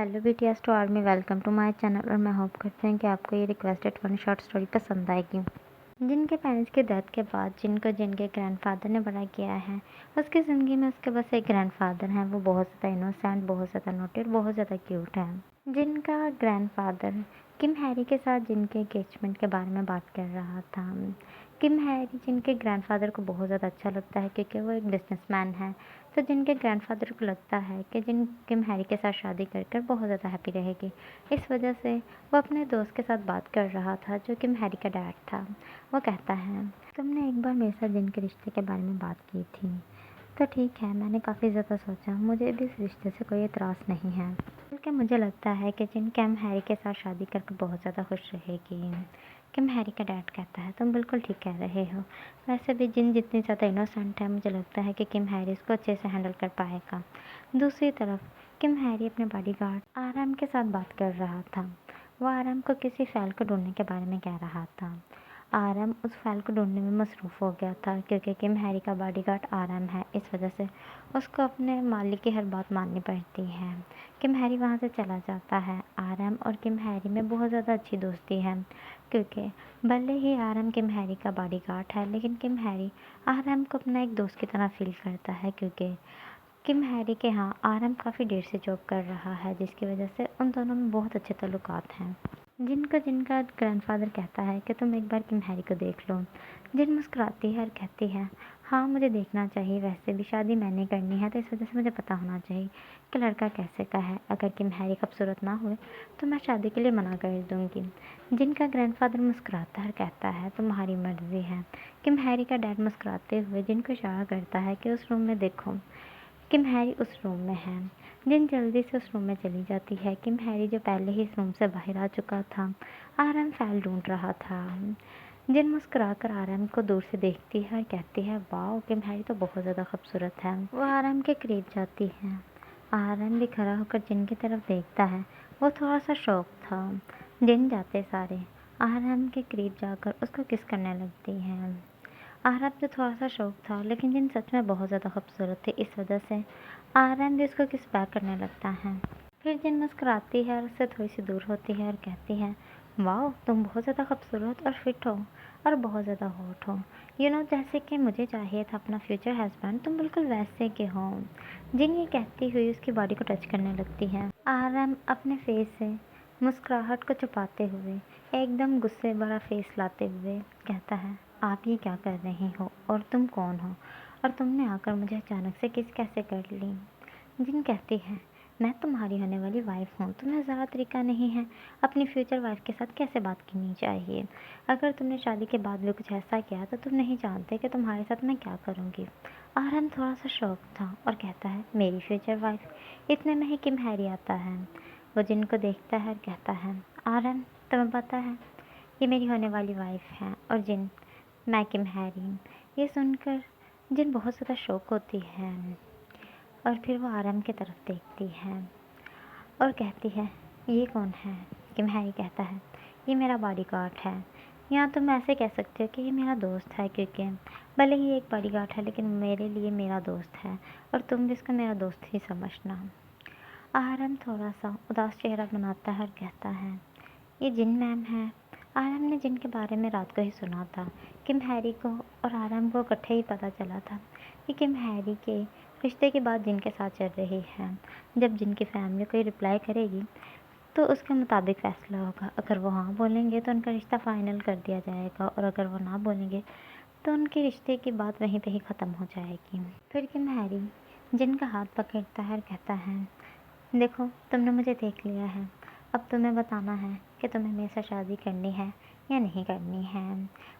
Hello BTS to army, welcome to my channel. और मैं hope करती हूँ कि आपको ये रिक्वेस्टेड वन शॉर्ट स्टोरी पसंद आएगी। जिनके पेरेंट्स की डेथ के बाद जिनके ग्रैंडफादर ने बड़ा किया है, उसकी ज़िंदगी में उसके बस एक ग्रैंडफादर हैं। वो बहुत ज़्यादा इनोसेंट, बहुत ज़्यादा नोटी और बहुत ज़्यादा क्यूट है। जिनका ग्रैंडफादर किम हैरी के साथ जिनके एंगेजमेंट के बारे में बात कर रहा था। किम हैरी जिनके ग्रैंडफादर को बहुत ज़्यादा अच्छा लगता है क्योंकि वो एक बिजनेसमैन है। तो जिनके ग्रैंडफादर को लगता है कि किम हैरी के साथ शादी कर बहुत ज़्यादा हैप्पी रहेगी। इस वजह से वो अपने दोस्त के साथ बात कर रहा था जो किम हैरी का डैड था। वो कहता है, तुमने एक बार मेरे साथ जिनके रिश्ते के बारे में बात की थी, तो ठीक है, मैंने काफ़ी ज़्यादा सोचा, मुझे भी इस रिश्ते से कोई एतराज़ नहीं है, बल्कि मुझे लगता है कि किम हैरी के साथ शादी करके बहुत ज़्यादा खुश रहेगी। किम हैरी का डैड कहता है, तुम बिल्कुल ठीक कह रहे हो। वैसे भी जितनी ज़्यादा इनोसेंट है, मुझे लगता है कि किम हैरी इसको अच्छे से हैंडल कर पाएगा। दूसरी तरफ किम हैरी अपने बॉडीगार्ड आराम के साथ बात कर रहा था। वो आराम को किसी फाइल को ढूंढने के बारे में कह रहा था। आराम उस फाइल को ढूंढने में मसरूफ़ हो गया था क्योंकि किम हैरी का बॉडीगार्ड आराम है। इस वजह से उसको अपने मालिक की हर बात माननी पड़ती है। किम हैरी वहाँ से चला जाता है। आराम और किम हैरी में बहुत ज़्यादा अच्छी दोस्ती है क्योंकि भले ही आराम किम हैरी का बॉडीगार्ड है, लेकिन किम हैरी आराम को अपना एक दोस्त की तरह फील करता है क्योंकि किम हैरी के यहाँ आराम काफ़ी देर से जॉब कर रहा है, जिसकी वजह से उन दोनों में बहुत अच्छे ताल्लुकात हैं। जिनका ग्रैंडफादर कहता है कि तुम एक बार किम हैरी को देख लो। जिन मुस्कुराती है और कहती है, हाँ मुझे देखना चाहिए, वैसे भी शादी मैंने करनी है तो इस वजह से मुझे पता होना चाहिए कि लड़का कैसे का है। अगर किम हैरी खूबसूरत ना हुए तो मैं शादी के लिए मना कर दूँगी। जिनका ग्रैंडफादर मुस्कुराता है और कहता है, तुम्हारी मर्ज़ी है। किम हैरी का डैड मुस्कुराते हुए जिनको इशारा करता है कि उस रूम में देखो। किम हैरी उस रूम में है। जिन जल्दी से उस रूम में चली जाती है। किम हैरी जो पहले ही इस रूम से बाहर आ चुका था, आराम फाइल ढूंढ रहा था। जिन मुस्कुराकर आराम को दूर से देखती है और कहती है, वाह किम हैरी तो बहुत ज़्यादा खूबसूरत है। वो आराम के करीब जाती है। आराम भी खड़ा होकर जिन की तरफ देखता है। वो थोड़ा सा शौक था। जिन जाते सारे आराम के करीब जाकर उसको किस करने लगती है। आराम से थोड़ा सा शौक था, लेकिन जिन सच में बहुत ज़्यादा खूबसूरत थे, इस वजह से आराम भी उसको किस बैक करने लगता है। फिर जिन मुस्कुराती है और उससे थोड़ी सी दूर होती है और कहती है, वाह तुम बहुत ज़्यादा खूबसूरत और फिट हो और बहुत ज़्यादा हॉट हो। जैसे कि मुझे चाहिए था अपना फ्यूचर हस्बैंड, तुम बिल्कुल वैसे के हो। जिन ये कहती हुई उसकी बॉडी को टच करने लगती है। आराम अपने फेस से मुस्कुराहट को छुपाते हुए एकदम गुस्से भरा फेस लाते हुए कहता है, आप ये क्या कर रही हो और तुम कौन हो और तुमने आकर मुझे अचानक से किस कैसे कर ली। जिन कहती है, मैं तुम्हारी होने वाली वाइफ हूँ, तुम्हें ज़्यादा तरीका नहीं है अपनी फ्यूचर वाइफ के साथ कैसे बात करनी चाहिए। अगर तुमने शादी के बाद भी कुछ ऐसा किया तो तुम नहीं जानते कि तुम्हारे साथ मैं क्या करूँगी। आराम थोड़ा सा शौक था और कहता है, मेरी फ्यूचर वाइफ। इतने में ही किम हैरी आता है। वो जिनको देखता है और कहता है, आराम तुम्हें पता है ये मेरी होने वाली वाइफ है। और जिन, मैं किम हैरी। ये सुनकर जिन बहुत ज़्यादा शौक होती है और फिर वो आराम की तरफ देखती है और कहती है, ये कौन है। किम हैरी कहता है, ये मेरा बॉडीगार्ड है। या तुम ऐसे कह सकते हो कि ये मेरा दोस्त है, क्योंकि भले ही एक बॉडीगार्ड है लेकिन मेरे लिए मेरा दोस्त है और तुम भी इसको मेरा दोस्त ही समझना। आराम थोड़ा सा उदास चेहरा बनाता है और कहता है, ये जिन मैम है। आराम ने जिन के बारे में रात को ही सुना था। किम हैरी को और आराम को इकट्ठे ही पता चला था कि किम हैरी के रिश्ते की बात जिन के साथ चल रही है। जब जिन की फैमिली कोई रिप्लाई करेगी तो उसके मुताबिक फ़ैसला होगा। अगर वो हाँ बोलेंगे तो उनका रिश्ता फ़ाइनल कर दिया जाएगा और अगर वो ना बोलेंगे तो उनके रिश्ते की बात वहीं पे ही ख़त्म हो जाएगी। फिर किम हैरी जिन का हाथ पकड़ता है और कहता है, देखो तुमने मुझे देख लिया है, अब तुम्हें बताना है कि तुम्हें मेरे साथ शादी करनी है या नहीं करनी है।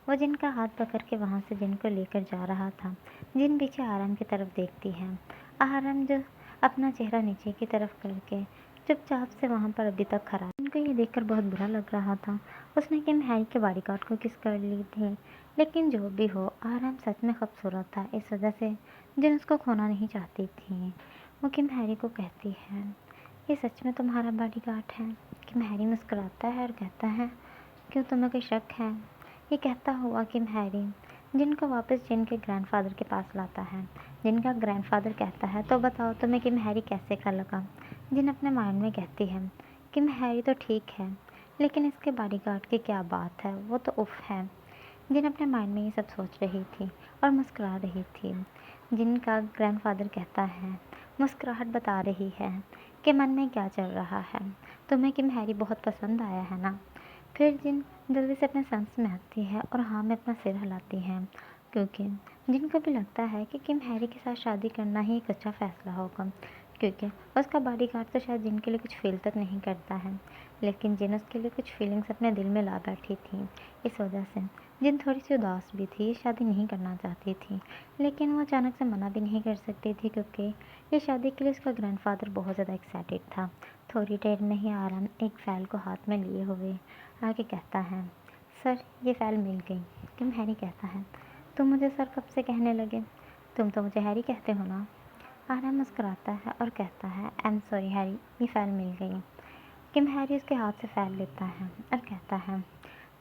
वो जिनका हाथ पकड़ के वहाँ से जिन को लेकर जा रहा था। जिन पीछे आराम की तरफ देखती है। आराम जो अपना चेहरा नीचे की तरफ करके चुपचाप से वहाँ पर अभी तक खड़ा। उनको ये देखकर बहुत बुरा लग रहा था। उसने किम हैरी के बॉडीगार्ड को किस कर ली थी, लेकिन जो भी हो आराम सच में खूबसूरत था। इस वजह से जिन उसको खोना नहीं चाहती थी। वो किम हैरी को कहती है, ये सच में तुम्हारा बॉडीगार्ड है। किम हैरी मुस्कुराता है और कहता है, क्यों तुम्हें कोई शक है। ये कहता हुआ किम हैरी जिनको वापस जिन के ग्रैंडफादर के पास लाता है। जिनका ग्रैंडफादर कहता है, तो बताओ तुम्हें किम हैरी कैसे का लगा। जिन अपने माइंड में कहती है कि मैं हैरी तो ठीक है, लेकिन इसके बॉडीगार्ड की क्या बात है, वो तो उफ है। जिन अपने माइंड में ये सब सोच रही थी और मुस्कुरा रही थी। जिनका ग्रैंडफादर कहता है, मुस्कुराहट बता रही है कि मन में क्या चल रहा है। तुम्हें किम हैरी बहुत पसंद आया है ना? फिर जिन जल्दी से अपने सांस में आती है और हाँ में अपना सिर हिलाती है, क्योंकि जिनको भी लगता है कि किम हैरी के साथ शादी करना ही एक अच्छा फैसला होगा, क्योंकि उसका बॉडीगार्ड तो शायद जिन के लिए कुछ फील तक नहीं करता है, लेकिन जिन उसके लिए कुछ फीलिंग्स अपने दिल में ला बैठी थी। इस वजह से जिन थोड़ी सी उदास भी थी, शादी नहीं करना चाहती थी, लेकिन वो अचानक से मना भी नहीं कर सकती थी, क्योंकि ये शादी के लिए उसका ग्रैंडफादर बहुत ज़्यादा एक्साइटेड था। थोड़ी देर में ही आराम एक फ़ाइल को हाथ में लिए हुए आगे कहता है, सर ये फ़ाइल मिल गई। किम हैरी कहता है, तुम मुझे सर कब से कहने लगे? तुम तो मुझे हैरी कहते हो ना? आराम मुस्कुराता है और कहता है, आई एम सॉरी हैरी, ये फ़ाइल मिल गई। किम हैरी उसके हाथ से फ़ाइल लेता है और कहता है,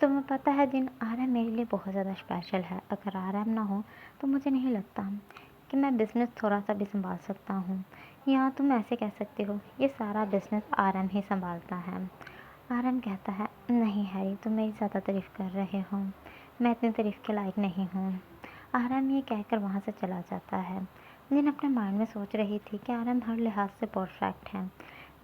तुम्हें पता है जिन, आराम मेरे लिए बहुत ज़्यादा स्पेशल है। अगर आराम ना हो तो मुझे नहीं लगता कि मैं बिज़नेस थोड़ा सा भी संभाल सकता हूँ। या तुम ऐसे कह सकते हो, ये सारा बिज़नेस आराम ही संभालता है। आराम कहता है, नहीं हैरी, तुम मेरी ज़्यादा तारीफ़ कर रहे हो, मैं इतनी तारीफ़ के लायक नहीं हूँ। आराम ये कहकर वहाँ से चला जाता है। जिन अपने माइंड में सोच रही थी कि आराम हर लिहाज से परफेक्ट है,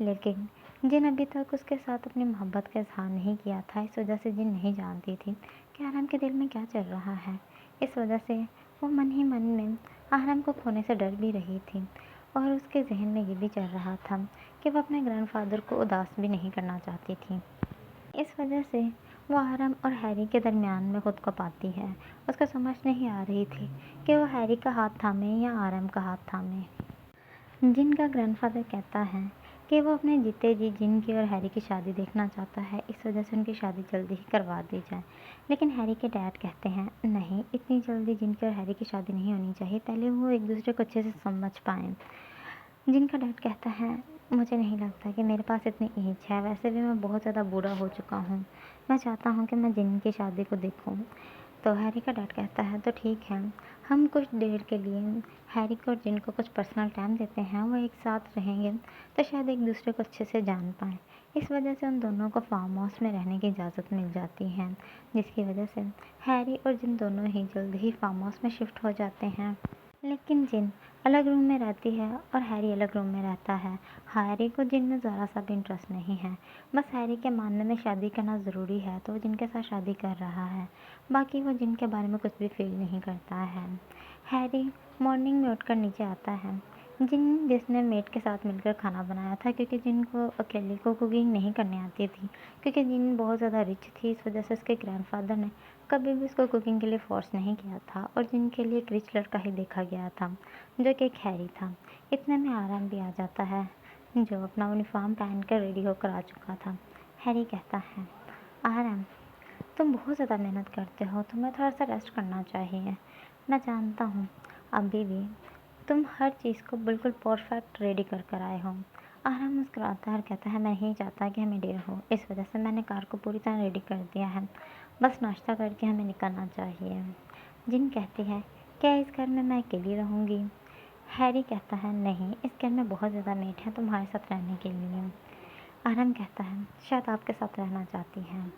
लेकिन जिन अभी तक उसके साथ अपनी मोहब्बत का इजहार नहीं किया था, इस वजह से जिन नहीं जानती थी कि आराम के दिल में क्या चल रहा है। इस वजह से वो मन ही मन में आराम को खोने से डर भी रही थी, और उसके जहन में ये भी चल रहा था कि वो अपने ग्रैंडफादर को उदास भी नहीं करना चाहती थी। इस वजह से वो आराम और हैरी के दरमियान में खुद को पाती है। उसको समझ नहीं आ रही थी कि वो हैरी का हाथ थामे या आराम का हाथ थामे। जिन का ग्रैंडफादर कहता है कि वो अपने जीते जी जिन की और हैरी की शादी देखना चाहता है, इस वजह से उनकी शादी जल्दी ही करवा दी जाए। लेकिन हैरी के डैड कहते हैं, नहीं, इतनी जल्दी जिनकी और हैरी की शादी नहीं होनी चाहिए, पहले वो एक दूसरे को अच्छे से समझ पाएँ। जिनका डैड कहता है, मुझे नहीं लगता कि मेरे पास इतनी एज है, वैसे भी मैं बहुत ज़्यादा बूढ़ा हो चुका हूँ। मैं चाहता हूँ कि मैं जिन की शादी को देखूँ। तो हैरी का डैड कहता है, तो ठीक है, हम कुछ देर के लिए हैरी को और जिन को कुछ पर्सनल टाइम देते हैं, वो एक साथ रहेंगे तो शायद एक दूसरे को अच्छे से जान पाएँ। इस वजह से उन दोनों को फार्म हाउस में रहने की इजाज़त मिल जाती है, जिसकी वजह से हैरी और जिन दोनों ही जल्द ही फार्म हाउस में शिफ्ट हो जाते हैं। लेकिन जिन अलग रूम में रहती है और हैरी अलग रूम में रहता है। हैरी को जिन में ज़रा सा भी इंटरेस्ट नहीं है। बस हैरी के मानने में शादी करना ज़रूरी है तो वो जिनके साथ शादी कर रहा है। बाकी वो जिनके बारे में कुछ भी फील नहीं करता है। हैरी मॉर्निंग में उठकर नीचे आता है। जिसने मेड के साथ मिलकर खाना बनाया था, क्योंकि जिनको अकेले को कुकिंग नहीं करनी आती थी, क्योंकि जिन बहुत ज़्यादा रिच थी, इस वजह से उसके ग्रैंडफादर ने कभी भी उसको कुकिंग के लिए फ़ोर्स नहीं किया था, और जिनके लिए एक रिच लड़का ही देखा गया था, जो कि एक हैरी था। इतने में आराम भी आ जाता है, जो अपना यूनिफॉर्म पहन कर रेडी होकर आ चुका था। हैरी कहता है, आराम, तुम बहुत ज़्यादा मेहनत करते हो, तुम्हें थोड़ा सा रेस्ट करना चाहिए। मैं जानता हूँ अभी भी तुम हर चीज़ को बिल्कुल परफेक्ट रेडी कर कर आए हो। आराम मुस्कुराता है और कहता है, मैं नहीं चाहता कि हमें देर हो, इस वजह से मैंने कार को पूरी तरह रेडी कर दिया है, बस नाश्ता करके हमें निकलना चाहिए। जिन कहती है, क्या इस घर में मैं अकेली रहूँगी? हैरी कहता है, नहीं, इस घर में बहुत ज़्यादा मेट हैं तुम्हारे साथ रहने के लिए। आराम कहता है, शायद आपके साथ रहना चाहती हैं।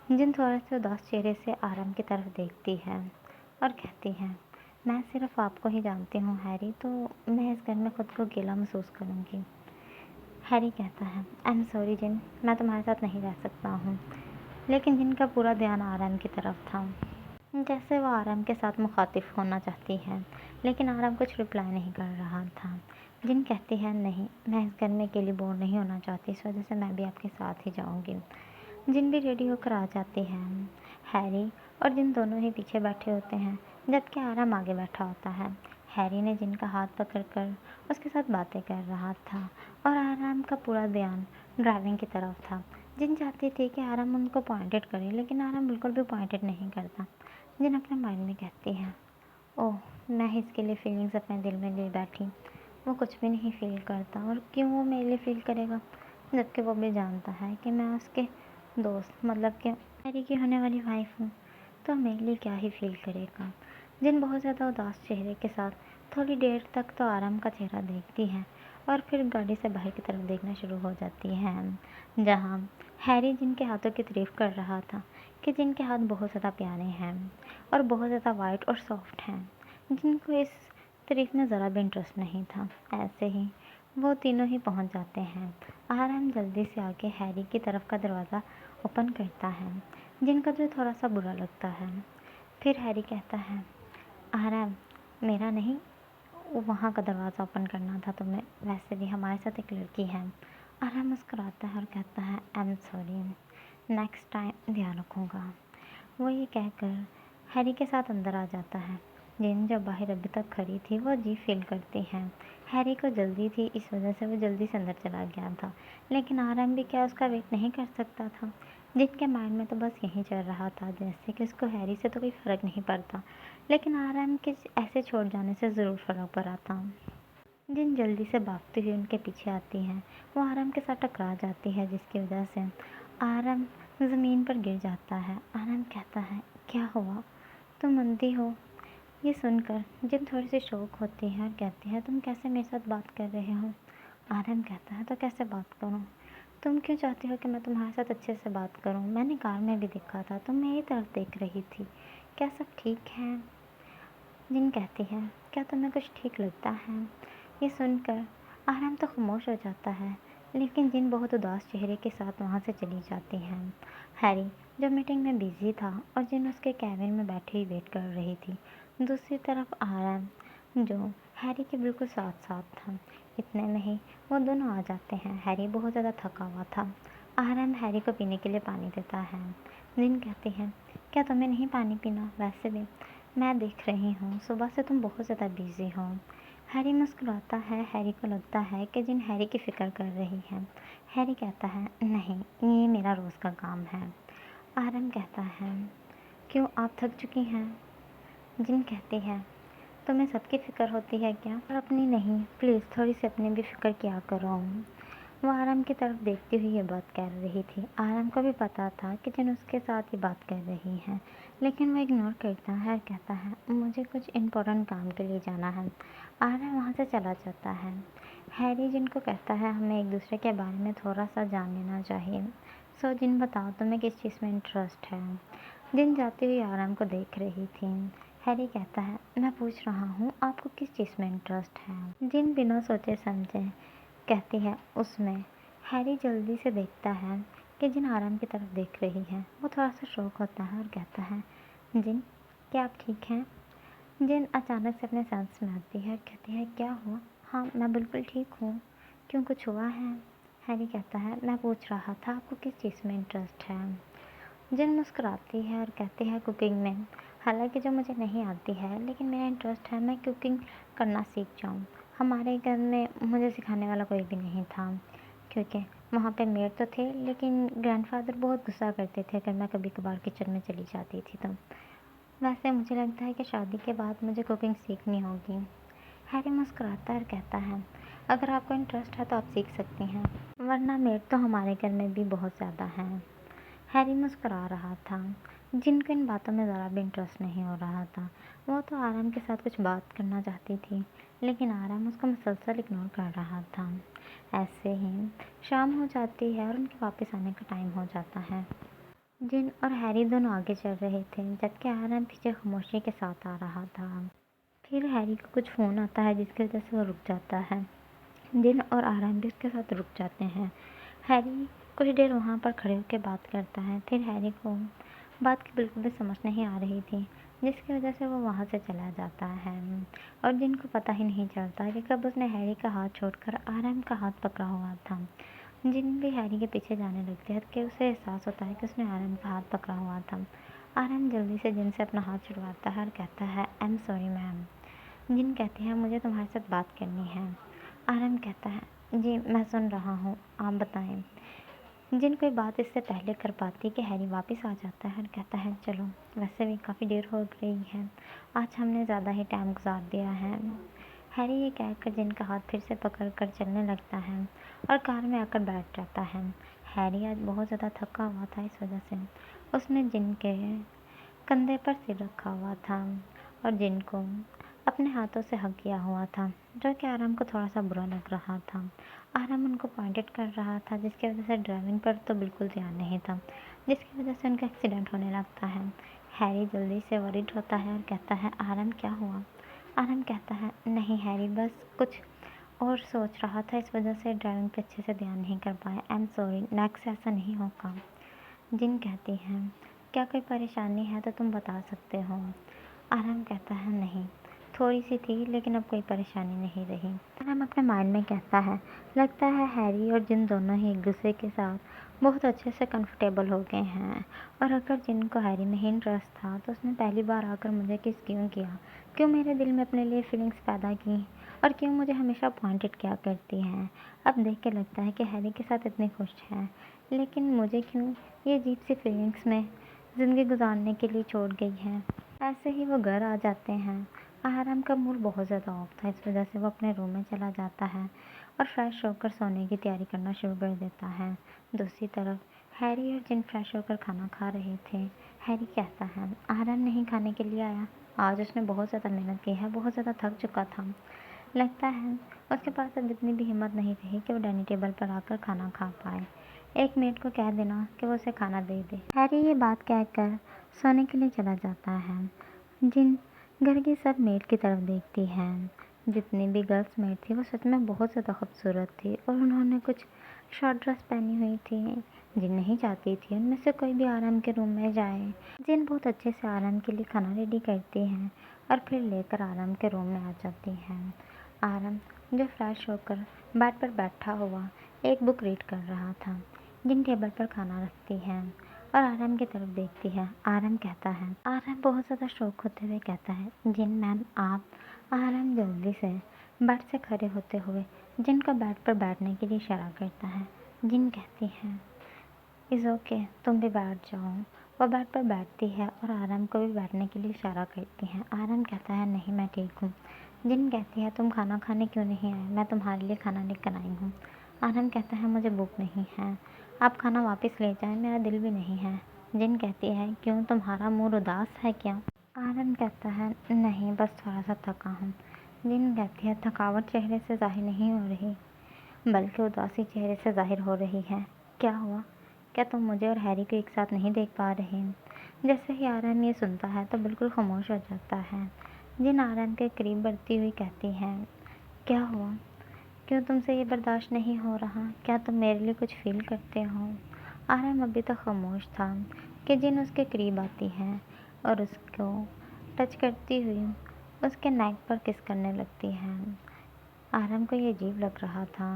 जिन थोड़े से उदास चेहरे से आराम की तरफ देखती है और कहती है, मैं सिर्फ आपको ही जानती हूँ हैरी, तो मैं इस घर में खुद को अकेला महसूस करूँगी। हैरी कहता है, आई एम सॉरी जिन, मैं तुम्हारे साथ नहीं रह सकता हूँ। लेकिन जिनका पूरा ध्यान आराम की तरफ था, जैसे वो आराम के साथ मुखातिब होना चाहती है, लेकिन आराम कुछ रिप्लाई नहीं कर रहा था। जिन कहती है, नहीं, मैं इस घर में अकेली बोर नहीं होना चाहती, इस वजह से मैं भी आपके साथ ही जाऊँगी। जिन भी रेडी होकर आ जाते हैं। हैरी और जिन दोनों ही पीछे बैठे होते हैं, जबकि आराम आगे बैठा होता है। हैरी ने जिन का हाथ पकड़कर उसके साथ बातें कर रहा था, और आराम का पूरा ध्यान ड्राइविंग की तरफ था। जिन चाहती थी कि आराम उनको पॉइंटेड करे, लेकिन आराम बिल्कुल भी पॉइंटेड नहीं करता। जिन अपने माइंड में कहती है, ओह, मैं ही इसके लिए फीलिंग्स अपने दिल में ले बैठी। वो कुछ भी नहीं फील करता, और क्यों वो मेरे लिए फील करेगा, जबकि वो भी जानता है कि मैं उसके दोस्त, मतलब कि हैरी की होने वाली वाइफ हूँ, तो मेरे लिए क्या ही फील करेगा। जिन बहुत ज़्यादा उदास चेहरे के साथ थोड़ी देर तक तो आराम का चेहरा देखती है, और फिर गाड़ी से बाहर की तरफ देखना शुरू हो जाती है, जहाँ हैरी जिनके हाथों की तारीफ कर रहा था कि जिनके हाथ बहुत ज़्यादा प्यारे हैं और बहुत ज़्यादा वाइट और सॉफ्ट हैं, जिनको इस तारीफ में ज़रा भी इंटरेस्ट नहीं था। ऐसे ही वो तीनों ही पहुंच जाते हैं। आराम जल्दी से आके हैरी की तरफ का दरवाज़ा ओपन करता है, जिनको तो थोड़ा सा बुरा लगता है। फिर हैरी कहता है, आराम, मेरा नहीं, वो वहाँ का दरवाज़ा ओपन करना था तुम्हें, वैसे भी हमारे साथ एक लड़की है। आराम मुस्कुराता है और कहता है, I am sorry, next time ध्यान रखूँगा। वो ये कहकर हैरी के साथ अंदर आ जाता है। जिन जो बाहर अभी तक खड़ी थी वो अजीब फील करती है। हैरी को जल्दी थी, इस वजह से वो जल्दी से अंदर चला गया था, लेकिन आराम भी क्या उसका वेट नहीं कर सकता था। जिनके माइंड में तो बस यही चल रहा था जैसे कि उसको हैरी से तो कोई फ़र्क नहीं पड़ता, लेकिन आराम के ऐसे छोड़ जाने से ज़रूर फ़र्क पड़ा था। जिन जल्दी से भागती हुई उनके पीछे आती है, वो आराम के साथ टकरा जाती है, जिसकी वजह से आराम ज़मीन पर गिर जाता है। आराम कहता है, क्या हुआ, तुम अंधी हो? ये सुनकर जिन थोड़ी सी शौक होती है और कहती है, तुम कैसे मेरे साथ बात कर रहे हो? आराम कहता है, तो कैसे बात करूं? तुम क्यों चाहती हो कि मैं तुम्हारे साथ अच्छे से बात करूं? मैंने कार में भी देखा था, तुम मेरी तरफ देख रही थी, क्या सब ठीक है? जिन कहती है, क्या तुम्हें कुछ ठीक लगता है? ये सुनकर आराम तो खामोश हो जाता है, लेकिन जिन बहुत उदास चेहरे के साथ वहाँ से चली जाती है। हैरी जो मीटिंग में बिजी था और जिन उसके कैबिन में बैठी हुई वेट कर रही थी, दूसरी तरफ आराम जो हैरी के बिल्कुल साथ साथ था। इतने में ही वो दोनों आ जाते हैं। हैरी बहुत ज़्यादा थका हुआ था। आराम हैरी को पीने के लिए पानी देता है। जिन कहती है, क्या तुम्हें नहीं पानी पीना? वैसे भी मैं देख रही हूँ सुबह से तुम बहुत ज़्यादा बिजी हो। हैरी मुस्कुराता है। हैरी को लगता है कि जिन हैरी की फ़िक्र कर रही है। हैरी कहता है, नहीं, ये मेरा रोज़ का काम है। आराम कहता है, क्यों आप थक चुकी हैं? जिन कहती है, तुम्हें सबकी फ़िक्र होती है क्या, और अपनी नहीं? प्लीज़ थोड़ी सी अपनी भी फ़िक्र किया करो। वो आराम की तरफ देखती हुई ये बात कर रही थी। आराम को भी पता था कि जिन उसके साथ ये बात कर रही है, लेकिन वो इग्नोर करता है और कहता है, मुझे कुछ इम्पोर्टेंट काम के लिए जाना है। आराम वहाँ से चला जाता है। हैरी जिनको कहता है, हमें एक दूसरे के बारे में थोड़ा सा जान लेना चाहिए। सो जिन बताओ, तुम्हें किस चीज़ में इंटरेस्ट है? जिन जाती हुई आराम को देख रही थी। हैरी कहता है, मैं पूछ रहा हूँ आपको किस चीज़ में इंटरेस्ट है? जिन बिना सोचे समझे कहती है, उसमें। हैरी जल्दी से देखता है कि जिन आराम की तरफ देख रही है। वो थोड़ा सा शॉक होता है और कहता है, जिन, क्या आप ठीक हैं? जिन अचानक से अपने सांस में आती है और कहती है, क्या हुआ? हाँ, मैं बिल्कुल ठीक हूँ। क्यों, कुछ हुआ है? हैरी कहता है, मैं पूछ रहा था आपको किस चीज़ में इंटरेस्ट है? जिन मुस्कुराती है और कहती है, कुकिंग में। हालांकि जो मुझे नहीं आती है, लेकिन मेरा इंटरेस्ट है मैं कुकिंग करना सीख जाऊँ। हमारे घर में मुझे सिखाने वाला कोई भी नहीं था, क्योंकि वहाँ पे मेड तो थे, लेकिन ग्रैंडफादर बहुत गुस्सा करते थे अगर मैं कभी कभार किचन में चली जाती थी तो। वैसे मुझे लगता है कि शादी के बाद मुझे कुकिंग सीखनी होगी। हैरी मुस्कुराता है और कहता है, अगर आपको इंटरेस्ट है तो आप सीख सकती हैं, वरना मेड तो हमारे घर में भी बहुत ज़्यादा हैं। हैरी मुस्कुरा रहा था। जिनको इन बातों में ज़रा भी इंटरेस्ट नहीं हो रहा था। वो तो आराम के साथ कुछ बात करना चाहती थी, लेकिन आराम उसको मुसलसल इग्नोर कर रहा था। ऐसे ही शाम हो जाती है और उनके वापस आने का टाइम हो जाता है। जिन और हैरी दोनों आगे चल रहे थे, जबकि आराम पीछे खामोशी के साथ आ रहा था। फिर हैरी को कुछ फ़ोन आता है, जिसकी वजह से वो रुक जाता है। जिन और आराम भी उसके साथ रुक जाते हैं। हैरी कुछ देर वहाँ पर खड़े होकर बात करता है। फिर हैरी को बात की बिल्कुल भी समझ नहीं आ रही थी, जिसकी वजह से वो वहाँ से चला जाता है। और जिनको पता ही नहीं चलता कि कब उसने हैरी का हाथ छोड़कर आराम का हाथ पकड़ा हुआ था। जिन भी हैरी के पीछे जाने लगती है कि उसे एहसास होता है कि उसने आराम का हाथ पकड़ा हुआ था। आराम जल्दी से जिन से अपना हाथ छुड़वाता है और कहता है, आई एम सॉरी मैम। जिन कहती है, मुझे तुम्हारे साथ बात करनी है। आराम कहता है, जी मैं सुन रहा हूँ, आप बताएं। जिन कोई बात इससे पहले कर पाती कि हैरी वापस आ जाता है और कहता है, चलो, वैसे भी काफ़ी देर हो गई है, आज हमने ज़्यादा ही टाइम गुजार दिया है। हैरी ये कहकर जिन का हाथ फिर से पकड़ कर चलने लगता है और कार में आकर बैठ जाता है। हैरी आज बहुत ज़्यादा थका हुआ था, इस वजह से उसने जिन के कंधे पर सिर रखा हुआ था और जिन को अपने हाथों से हक किया हुआ था, जो कि आराम को थोड़ा सा बुरा लग रहा था। आराम उनको पॉइंटेड कर रहा था, जिसकी वजह से ड्राइविंग पर तो बिल्कुल ध्यान नहीं था, जिसकी वजह से उनका एक्सीडेंट होने लगता है। हैरी जल्दी से वरिड होता है और कहता है, आराम क्या हुआ? आराम कहता है, नहीं हैरी, बस कुछ और सोच रहा था, इस वजह से ड्राइविंग पे अच्छे से ध्यान नहीं कर पाया। आई एम सॉरी, नेक्स्ट से ऐसा नहीं होगा। जिन कहती है, क्या कोई परेशानी है तो तुम बता सकते हो। आराम कहता है, नहीं, थोड़ी सी थी, लेकिन अब कोई परेशानी नहीं रही। आराम अपने माइंड में कहता है, लगता है हैरी और जिन दोनों ही एक दूसरे के साथ बहुत अच्छे से कंफर्टेबल हो गए हैं, और अगर जिन को हैरी में ही इंटरेस्ट था तो उसने पहली बार आकर मुझे किस क्यों किया, क्यों मेरे दिल में अपने लिए फीलिंग्स पैदा की, और क्यों मुझे हमेशा पॉइंटेड किया करती हैं। अब देख के लगता है कि हैरी के साथ इतनी खुश है, लेकिन मुझे क्यों ये अजीब सी फीलिंग्स में ज़िंदगी गुजारने के लिए छोड़ गई है। ऐसे ही वो घर आ जाते हैं। आराम का मूड बहुत ज़्यादा ऑफ था, इस वजह से वो अपने रूम में चला जाता है और फ्रेश होकर सोने की तैयारी करना शुरू कर देता है। दूसरी तरफ हैरी और जिन फ्रेश होकर खाना खा रहे थे। हैरी कहता है, आराम नहीं खाने के लिए आया, आज उसने बहुत ज़्यादा मेहनत की है, बहुत ज़्यादा थक चुका था। लगता है उसके पास अब इतनी भी हिम्मत नहीं रही कि वो डाइनिंग टेबल पर आकर खाना खा पाए। एक मेड को कह देना कि वो उसे खाना दे दे। हैरी ये बात कहकर सोने के लिए चला जाता है। जिन घर की सब मेड की तरफ देखती हैं। जितनी भी गर्ल्स मेड थी वो सच में बहुत ज़्यादा खूबसूरत थी, और उन्होंने कुछ शॉर्ट ड्रेस पहनी हुई थी। जिन नहीं चाहती थी उनमें से कोई भी आराम के रूम में जाए। जिन बहुत अच्छे से आराम के लिए खाना रेडी करती हैं और फिर लेकर आराम के रूम में आ जाती हैं। आराम, जो फ्रेश होकर बेड पर बैठा हुआ एक बुक रीड कर रहा था। जिन टेबल पर खाना रखती है और आराम की तरफ देखती है। आराम कहता है, आराम बहुत ज़्यादा शौक होते हुए कहता है, जिन मैम आप। आराम जल्दी से बेड से खड़े होते हुए जिन को बेड पर बैठने के लिए इशारा करता है। जिन कहती है, इज़ ओके, तुम भी बैठ जाओ। वह बेड पर बैठती है और आराम को भी बैठने के लिए इशारा करती है। आराम कहता है, नहीं मैं ठीक हूँ। जिन कहती है, तुम खाना खाने क्यों नहीं आए, मैं तुम्हारे लिए खाना लेकर आई हूँ। आराम कहता है, मुझे भूख नहीं है, आप खाना वापस ले जाएं, मेरा दिल भी नहीं है। जिन कहती है, क्यों तुम्हारा मूड उदास है क्या? आराम कहता है, नहीं, बस थोड़ा सा थका हूँ। जिन कहती है, थकावट चेहरे से जाहिर नहीं हो रही, बल्कि उदासी चेहरे से जाहिर हो रही है। क्या हुआ? क्या तुम मुझे और हैरी को एक साथ नहीं देख पा रहे? जैसे ही आराम ये सुनता है तो बिल्कुल खामोश हो जाता है। जिन आराम के करीब बढ़ती हुई कहती है, क्या हुआ? क्यों तुमसे ये बर्दाश्त नहीं हो रहा? क्या तुम मेरे लिए कुछ फील करते हो? आराम अभी तक खामोश था कि जिन उसके करीब आती है और उसको टच करती हुई उसके नेक पर किस करने लगती है। आराम को ये अजीब लग रहा था।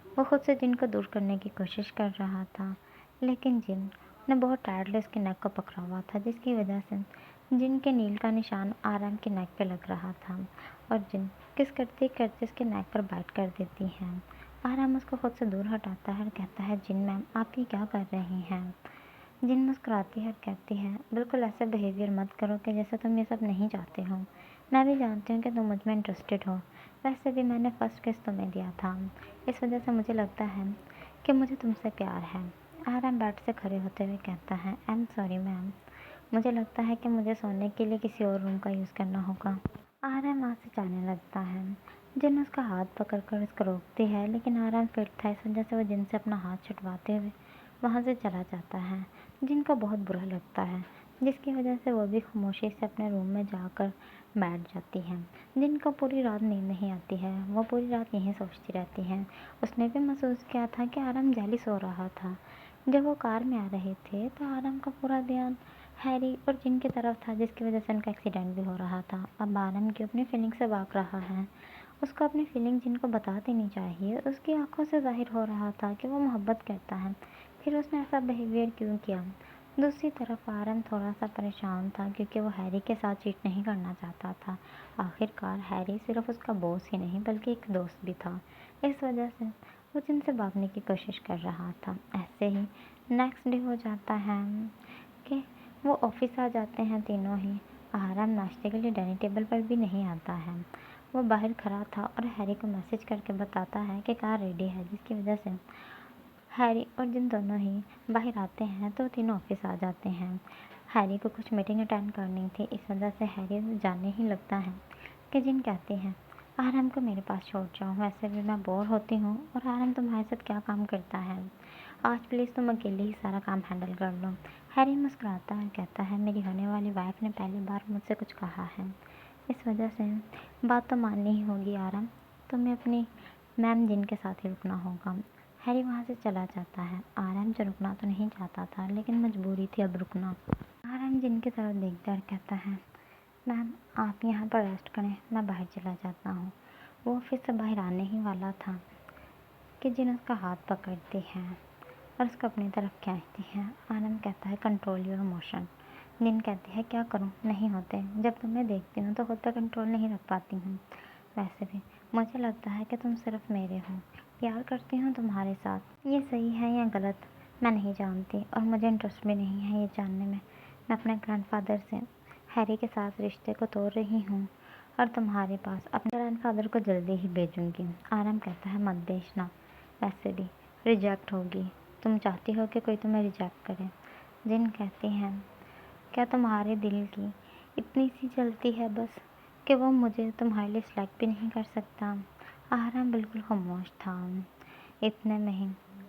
वो खुद से जिन को दूर करने की कोशिश कर रहा था, लेकिन जिन ने बहुत टायर्डली उसके नेक को पकड़ा हुआ था, जिसकी वजह से जिन के नील का निशान आराम के नेक पे लग रहा था, और जिन किस करते करते उसके नेक पर बाइट कर देती हैं। आराम उसको खुद से दूर हटाता है और कहता है, जिन मैम आप ये क्या कर रही हैं? जिन मुस्कुराती है और कहती है, बिल्कुल ऐसा बिहेवियर मत करो कि जैसे तुम ये सब नहीं चाहते हो। मैं भी जानती हूँ कि तुम मुझ में इंटरेस्टेड हो, वैसे भी मैंने फर्स्ट किस तुम्हें दिया था, इस वजह से मुझे लगता है कि मुझे तुमसे प्यार है। आराम बेड से खड़े होते हुए कहता है, आई एम सॉरी मैम, मुझे लगता है कि मुझे सोने के लिए किसी और रूम का यूज़ करना होगा। आराम वहाँ से जाने लगता है। जिन उसका हाथ पकड़कर उसको रोकती है, लेकिन आराम फिट था, इस वजह से वो जिन से अपना हाथ छुटवाते हुए वहाँ से चला जाता है। जिनको बहुत बुरा लगता है, जिसकी वजह से वो भी खामोशी से अपने रूम में जाकर बैठ जाती है। जिनको पूरी रात नींद नहीं आती है, वो पूरी रात यहीं सोचती रहती है। उसने भी महसूस किया था कि आराम जैली सो रहा था। जब वो कार में आ रहे थे तो आराम का पूरा ध्यान हैरी और जिन की तरफ था, जिसकी वजह से उनका एक्सीडेंट भी हो रहा था। अब आराम की अपनी फीलिंग से भाग रहा है। उसको अपनी फीलिंग जिनको बता देनी चाहिए। उसकी आंखों से जाहिर हो रहा था कि वो मोहब्बत करता है, फिर उसने ऐसा बिहेवियर क्यों किया। दूसरी तरफ आराम थोड़ा सा परेशान था, क्योंकि वो हैरी के साथ चीट नहीं करना चाहता था। आखिरकार हैरी सिर्फ उसका बॉस ही नहीं बल्कि एक दोस्त भी था। इस वजह से वो जिनसे भागने की कोशिश कर रहा था। ऐसे ही नेक्स्ट डे हो जाता है कि वो ऑफिस आ जाते हैं तीनों ही। आराम नाश्ते के लिए डाइनिंग टेबल पर भी नहीं आता है। वो बाहर खड़ा था और हैरी को मैसेज करके बताता है कि कार रेडी है, जिसकी वजह से हैरी और जिन दोनों ही बाहर आते हैं तो तीनों ऑफिस आ जाते हैं। हैरी को कुछ मीटिंग अटेंड करनी थी, इस वजह से हैरी जाने ही लगता है, कि जिन कहती है आराम को मेरे पास छोड़ जाओ, वैसे भी मैं बोर होती हूँ और आराम तुम्हारे साथ क्या काम करता है। आज प्लीज़ तुम अकेले ही सारा काम हैंडल कर लो। हैरी मुस्कुराता है और कहता है मेरी होने वाली वाइफ ने पहली बार मुझसे कुछ कहा है, इस वजह से बात तो माननी ही होगी आराम। तुम्हें अपनी मैम जिन के साथ ही रुकना होगा। हैरी वहाँ से चला जाता है। आराम से रुकना तो नहीं चाहता था, लेकिन मजबूरी थी अब रुकना। आराम जिन की तरफ देखता और कहता है मैम आप यहाँ पर रेस्ट करें, मैं बाहर चला जाता हूँ। वो ऑफिस से बाहर आने ही वाला था कि जिन उसका हाथ पकड़ती है और उसको अपनी तरफ खींचती है। आनंद कहता है कंट्रोल योर इमोशन। जिन कहती है क्या करूँ, नहीं होते। जब तुम्हें देखती हूँ तो खुद पर कंट्रोल नहीं रख पाती हूँ। वैसे भी मुझे लगता है कि तुम सिर्फ मेरे हो, प्यार करती हूँ तुम्हारे साथ। ये सही है या गलत मैं नहीं जानती और मुझे इंटरेस्ट भी नहीं है ये जानने में। मैं अपने ग्रैंडफादर से हैरी के साथ रिश्ते को तोड़ रही हूँ और तुम्हारे पास अपने ग्रैंडफादर को जल्दी ही भेजूंगी। आराम कहता है मत भेजना, वैसे भी रिजेक्ट होगी। तुम चाहती हो कि कोई तुम्हें रिजेक्ट करे। जिन कहती हैं क्या तुम्हारे दिल की इतनी सी चलती है बस कि वो मुझे तुम्हारे लिए सिलेक्ट भी नहीं कर सकता। आराम बिल्कुल खामोश था। इतने में ही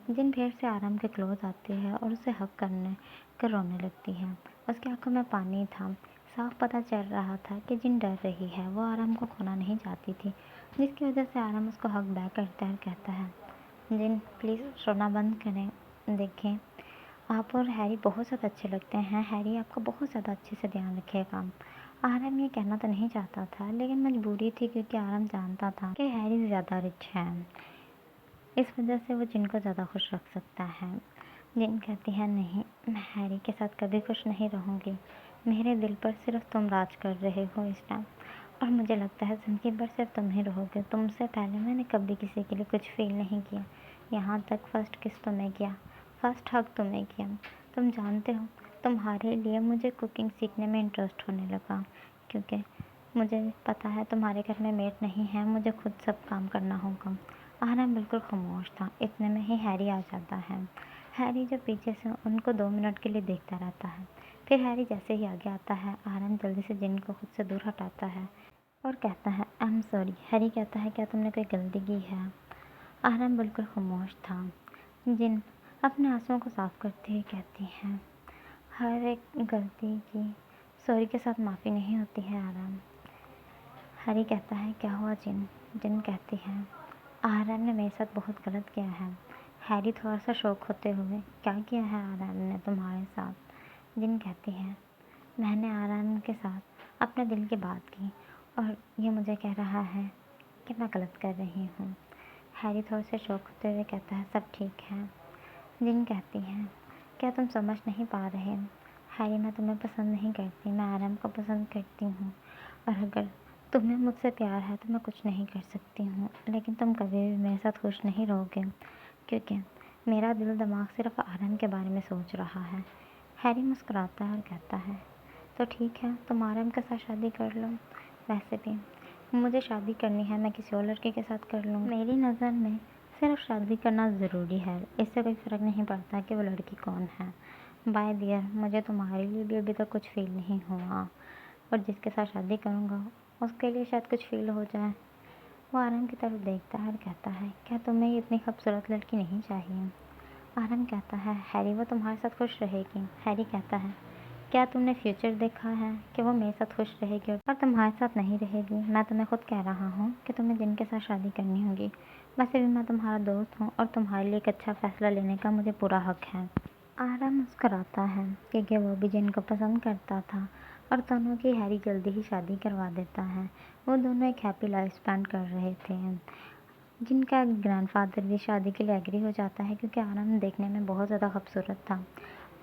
जिन फिर से आराम के क्लोज आती है और उसे हक करने कर रोने लगती है। उसकी आंखों में पानी था। साफ पता चल रहा था कि जिन डर रही है, वो आराम को खोना नहीं चाहती थी, जिसकी वजह से आराम उसको हक बैक करता है और कहता है जिन प्लीज़ रोना बंद करें। देखें आप और हैरी बहुत ज़्यादा अच्छे लगते हैं। हैरी आपका बहुत ज़्यादा अच्छे से ध्यान रखेगा। आराम ये कहना तो नहीं चाहता था, लेकिन मजबूरी थी क्योंकि आराम जानता था कि हैरी ज़्यादा रिच है, इस वजह से वो जिन को ज़्यादा खुश रख सकता है। जिन कहती है नहीं, मैं हैरी के साथ कभी खुश नहीं रहूँगी। मेरे दिल पर सिर्फ तुम राज कर रहे हो इस टाइम, और मुझे लगता है ज़िंदगी भर सिर्फ तुम ही रहोगे। तुमसे पहले मैंने कभी किसी के लिए कुछ फील नहीं किया, यहाँ तक फर्स्ट किस तुम्हें किया, फर्स्ट हग तुम्हें किया। तुम जानते हो तुम्हारे लिए मुझे कुकिंग सीखने में इंटरेस्ट होने लगा, क्योंकि मुझे पता है तुम्हारे घर में मेड नहीं है, मुझे खुद सब काम करना होगा। आराम बिल्कुल खामोश था। इतने में ही हैरी आ जाता है। हैरी जब पीछे से उनको 2 मिनट के लिए देखता रहता है, फिर हैरी जैसे ही आगे आता है, आराम जल्दी से जिन को खुद से दूर हटाता है और कहता है आई एम सॉरी। हैरी कहता है क्या तुमने कोई गलती की है। आराम बिल्कुल खामोश था। जिन अपने आंसुओं को साफ करते हुए कहती है हर एक गलती की सॉरी के साथ माफ़ी नहीं होती है आराम। हैरी कहता है क्या हुआ जिन। जिन कहती है आराम ने मेरे साथ बहुत गलत किया है। हैरी थोड़ा सा शौक होते हुए क्या किया है आराम ने तुम्हारे साथ। जिन कहती है मैंने आराम के साथ अपने दिल की बात की और ये मुझे कह रहा है कि मैं गलत कर रही हूँ। हैरी थोड़ा सा शौक होते हुए कहता है सब ठीक है। जिन कहती है क्या तुम समझ नहीं पा रहे। हैरी मैं तुम्हें पसंद नहीं करती, मैं आराम को पसंद करती हूँ, और अगर तुम्हें मुझसे प्यार है तो मैं कुछ नहीं कर सकती हूँ, लेकिन तुम कभी भी मेरे साथ खुश नहीं रहोगे, क्योंकि मेरा दिल दिमाग सिर्फ आराम के बारे में सोच रहा है। हैरी मुस्कुराता है और कहता है तो ठीक है, तुम आराम के साथ शादी कर लो। वैसे भी मुझे शादी करनी है, मैं किसी और लड़के के साथ कर लूँ। मेरी नज़र में सिर्फ शादी करना ज़रूरी है, इससे कोई फ़र्क नहीं पड़ता कि वो लड़की कौन है। बाय डियर, मुझे तुम्हारे लिए भी अभी तक कुछ फील नहीं हुआ, और जिसके साथ शादी करूँगा उसके लिए शायद कुछ फील हो जाए। वो आराम की तरफ देखता है और कहता है क्या तुम्हें ये इतनी खूबसूरत लड़की नहीं चाहिए। आराम कहता है हैरी वो तुम्हारे साथ खुश रहेगी। हैरी कहता है क्या तुमने फ्यूचर देखा है कि वो मेरे साथ खुश रहेगी और तुम्हारे साथ नहीं रहेगी। मैं तुम्हें खुद कह रहा हूँ कि तुम्हें जिनके साथ शादी करनी होगी। वैसे भी मैं तुम्हारा दोस्त हूँ और तुम्हारे लिए एक अच्छा फ़ैसला लेने का मुझे पूरा हक है। आराम मुस्कुराता है क्योंकि वो भी जिनको पसंद करता था, और दोनों की हैरी जल्दी ही शादी करवा देता है। वो दोनों एक हैप्पी लाइफ स्पेंड कर रहे थे। जिनका ग्रैंडफादर भी शादी के लिए एग्री हो जाता है क्योंकि आराम देखने में बहुत ज़्यादा खूबसूरत था,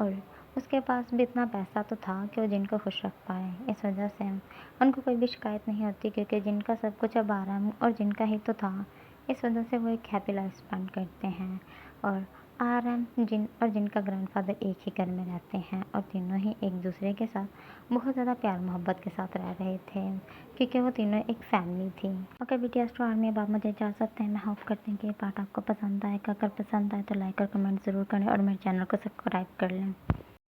और उसके पास भी इतना पैसा तो था कि वो जिनको खुश रख पाए। इस वजह से उनको कोई भी शिकायत नहीं होती, क्योंकि जिनका सब कुछ अब आराम और जिनका ही तो था। इस वजह से वो एक हैप्पी लाइफ स्पेंड करते हैं, और आराम जिन और जिनका ग्रैंडफादर एक ही घर में रहते हैं, और तीनों ही एक दूसरे के साथ बहुत ज़्यादा प्यार मोहब्बत के साथ रह रहे थे, क्योंकि वो तीनों एक फैमिली थी। ओके बीटीएस टू आर्मी, अब आप मुझे जा सकते हैं। मैं होप करती हूँ कि ये पार्ट आपको पसंद आएगा। अगर पसंद आए तो लाइक और कमेंट ज़रूर करें और मेरे चैनल को सब्सक्राइब कर लें।